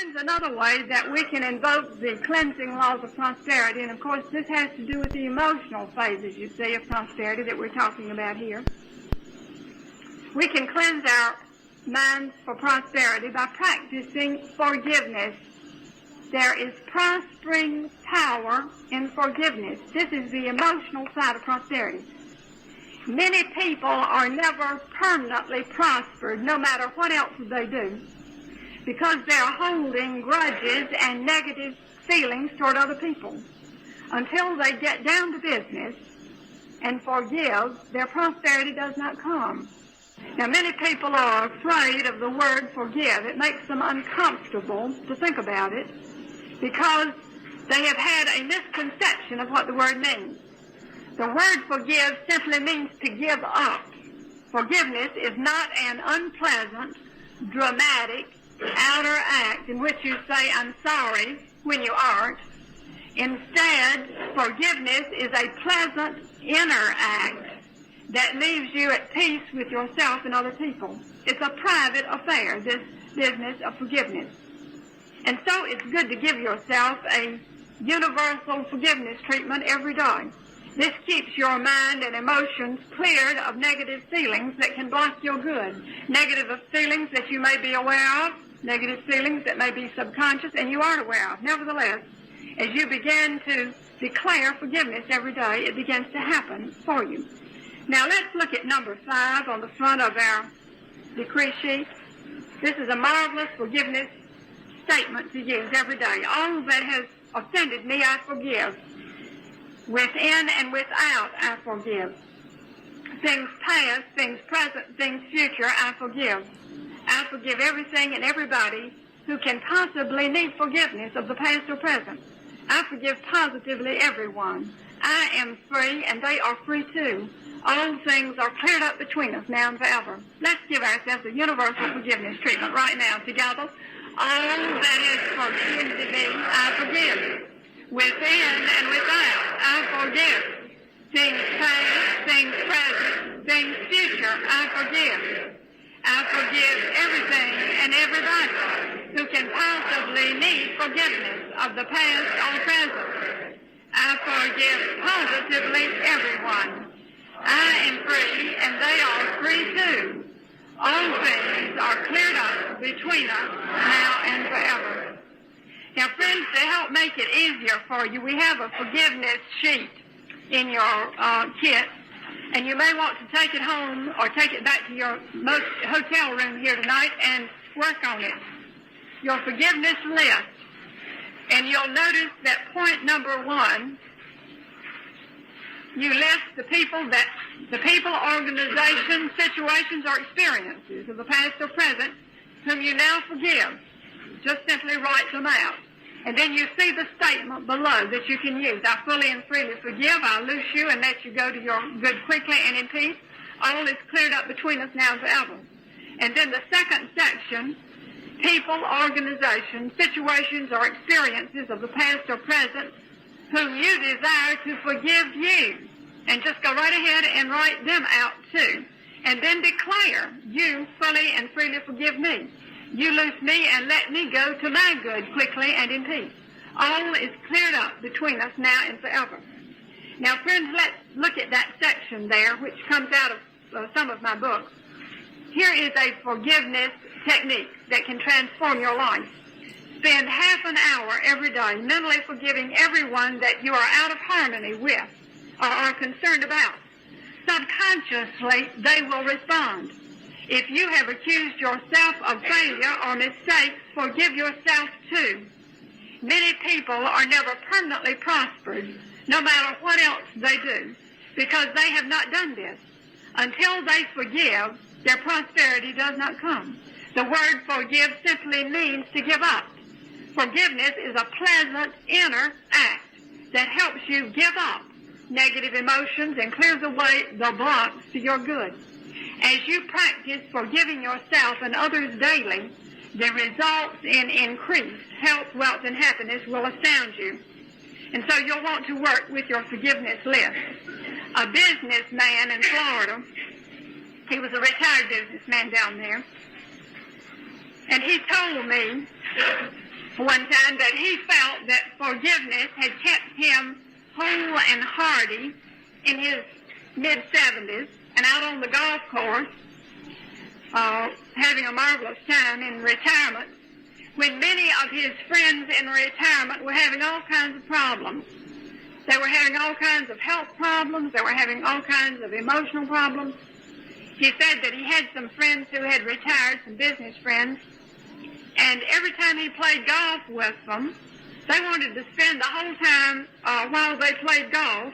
friends, another way that we can invoke the cleansing laws of prosperity, and of course this has to do with the emotional phases, you see, of prosperity that we're talking about here. We can cleanse our minds for prosperity by practicing forgiveness. There is prospering power in forgiveness. This is the emotional side of prosperity. Many people are never permanently prospered, no matter what else they do, because they're holding grudges and negative feelings toward other people. Until they get down to business and forgive, their prosperity does not come. Now, many people are afraid of the word forgive. It makes them uncomfortable to think about it because they have had a misconception of what the word means. The word forgive simply means to give up. Forgiveness is not an unpleasant, dramatic, outer act in which you say, I'm sorry, when you aren't. Instead, forgiveness is a pleasant inner act that leaves you at peace with yourself and other people. It's a private affair, this business of forgiveness. And so it's good to give yourself a universal forgiveness treatment every day. This keeps your mind and emotions cleared of negative feelings that can block your good. Negative feelings that you may be aware of, negative feelings that may be subconscious and you aren't aware of. Nevertheless, as you begin to declare forgiveness every day, it begins to happen for you. Now let's look at number 5 on the front of our decree sheet. This is a marvelous forgiveness statement to use every day. All that has offended me, I forgive. Within and without, I forgive. Things past, things present, things future, I forgive. I forgive everything and everybody who can possibly need forgiveness of the past or present. I forgive positively everyone. I am free and they are free too. All things are cleared up between us now and forever. Let's give ourselves a universal forgiveness treatment right now together. All that is forgiven me, I forgive. Within and without, I forgive. Things past, things present, things future, I forgive. I forgive everything and everybody who can possibly need forgiveness of the past or present. I forgive positively everyone. I am free and they are free too. All things are cleared up between us now and forever. Now, friends, to help make it easier for you, we have a forgiveness sheet in your kit, and you may want to take it home or take it back to your hotel room here tonight and work on it. Your forgiveness list. And you'll notice that point number 1, you list the people, organizations, situations, or experiences of the past or present whom you now forgive. Just simply write them out. And then you see the statement below that you can use. I fully and freely forgive. I loose you and let you go to your good quickly and in peace. All is cleared up between us now and forever. And then the second section, people, organizations, situations, or experiences of the past or present whom you desire to forgive you. And just go right ahead and write them out too. And then declare, you fully and freely forgive me. You loose me and let me go to my good quickly and in peace. All is cleared up between us now and forever. Now, friends, let's look at that section there, which comes out of some of my books. Here is a forgiveness technique that can transform your life. Spend half an hour every day mentally forgiving everyone that you are out of harmony with or are concerned about. Subconsciously, they will respond. If you have accused yourself of failure or mistakes, forgive yourself too. Many people are never permanently prospered, no matter what else they do, because they have not done this. Until they forgive, their prosperity does not come. The word forgive simply means to give up. Forgiveness is a pleasant inner act that helps you give up negative emotions and clears away the blocks to your good. As you practice forgiving yourself and others daily, the results in increased health, wealth, and happiness will astound you. And so you'll want to work with your forgiveness list. A businessman in Florida, he was a retired businessman down there, and he told me one time that he felt that forgiveness had kept him whole and hearty in his mid-70s and out on the golf course having a marvelous time in retirement, when many of his friends in retirement were having all kinds of problems. They were having all kinds of health problems. They were having all kinds of emotional problems. He said that he had some friends who had retired, some business friends, and every time he played golf with them, they wanted to spend the whole time while they played golf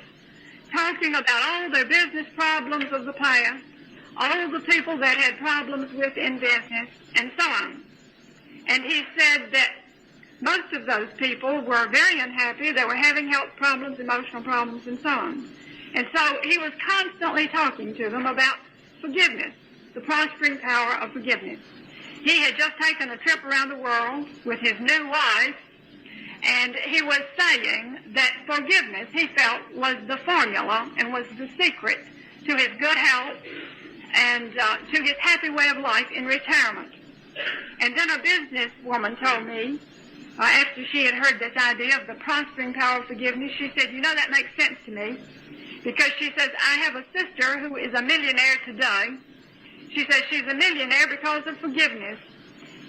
talking about all their business problems of the past, all the people that had problems with in business, and so on. And he said that most of those people were very unhappy. They were having health problems, emotional problems, and so on. And so he was constantly talking to them about forgiveness, the prospering power of forgiveness. He had just taken a trip around the world with his new wife, and he was saying that forgiveness, he felt, was the formula and was the secret to his good health and to his happy way of life in retirement. And then a businesswoman told me, after she had heard this idea of the prospering power of forgiveness, she said, you know, that makes sense to me, because she says, I have a sister who is a millionaire today. She says she's a millionaire because of forgiveness.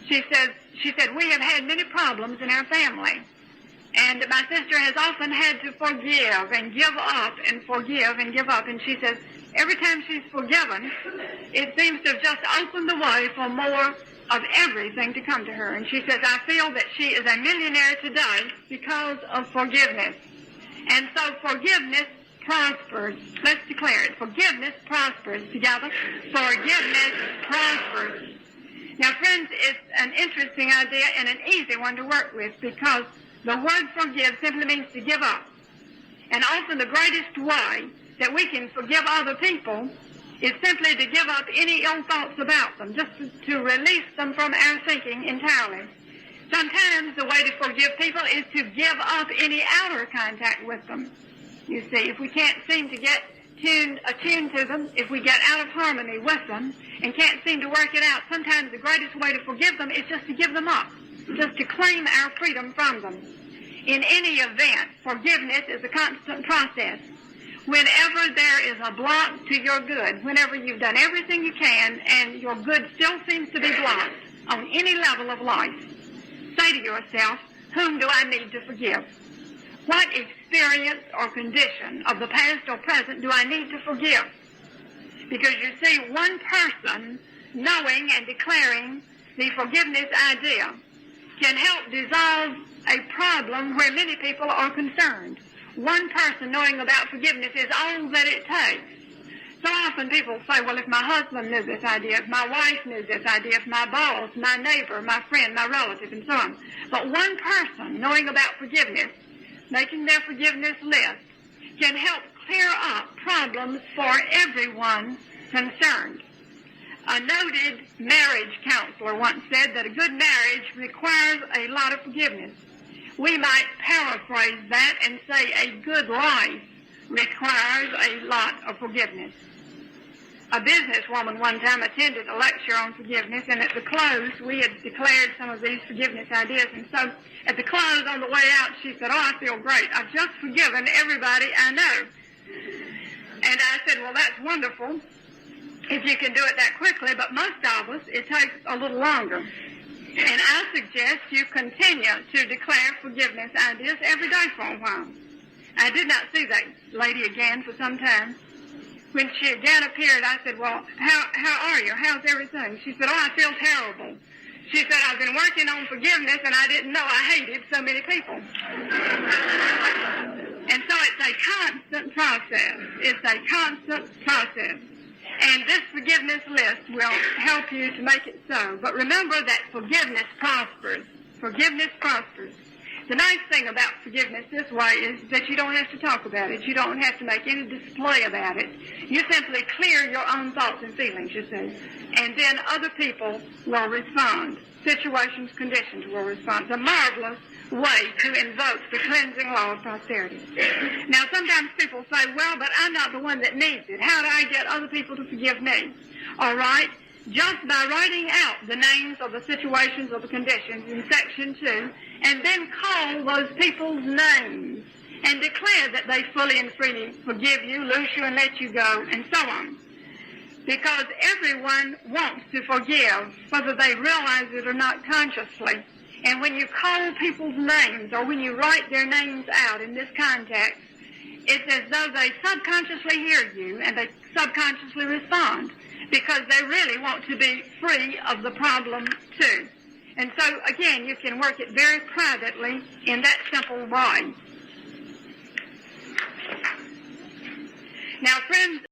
She said, we have had many problems in our family, and my sister has often had to forgive and give up and forgive and give up. And she says, every time she's forgiven, it seems to have just opened the way for more of everything to come to her. And she says, I feel that she is a millionaire today because of forgiveness. And so forgiveness prospers. Let's declare it. Forgiveness prospers. Together. Forgiveness prospers. Now, friends, it's an interesting idea and an easy one to work with, because the word forgive simply means to give up. And often the greatest way that we can forgive other people is simply to give up any ill thoughts about them, just to release them from our thinking entirely. Sometimes the way to forgive people is to give up any outer contact with them. You see, if we can't seem to get attuned to them, if we get out of harmony with them and can't seem to work it out, sometimes the greatest way to forgive them is just to give them up, just to claim our freedom from them. In any event, forgiveness is a constant process. Whenever there is a block to your good, whenever you've done everything you can and your good still seems to be blocked on any level of life, say to yourself, whom do I need to forgive? What experience or condition of the past or present do I need to forgive? Because you see, one person knowing and declaring the forgiveness idea can help dissolve a problem where many people are concerned. One person knowing about forgiveness is all that it takes. So often people say, well, if my husband knew this idea, if my wife knew this idea, if my boss, my neighbor, my friend, my relative, and so on. But one person knowing about forgiveness, making their forgiveness list, can help clear up problems for everyone concerned. A noted marriage counselor once said that a good marriage requires a lot of forgiveness. We might paraphrase that and say a good life requires a lot of forgiveness. A businesswoman one time attended a lecture on forgiveness, and at the close, we had declared some of these forgiveness ideas, and so at the close, on the way out, she said, I feel great. I've just forgiven everybody I know. And I said, well, that's wonderful if you can do it that quickly, but most of us, it takes a little longer. And I suggest you continue to declare forgiveness ideas every day for a while. I did not see that lady again for some time. When she again appeared, I said, well, how are you? How's everything? She said, I feel terrible. She said, I've been working on forgiveness, and I didn't know I hated so many people. And so it's a constant process. It's a constant process. And this forgiveness list will help you to make it so. But remember that forgiveness prospers. Forgiveness prospers. The nice thing about forgiveness this way is that you don't have to talk about it. You don't have to make any display about it. You simply clear your own thoughts and feelings, you see. And then other people will respond. Situations, conditions will respond. It's a marvelous way to invoke the cleansing law of prosperity. Now, sometimes people say, well, but I'm not the one that needs it. How do I get other people to forgive me? All right. just by writing out the names of the situations or the conditions in Section 2, and then call those people's names and declare that they fully and freely forgive you, loose you, and let you go, and so on. Because everyone wants to forgive, whether they realize it or not consciously. And when you call people's names, or when you write their names out in this context, it's as though they subconsciously hear you and they subconsciously respond, because they really want to be free of the problem too. And so, again, you can work it very privately in that simple way. Now, friends,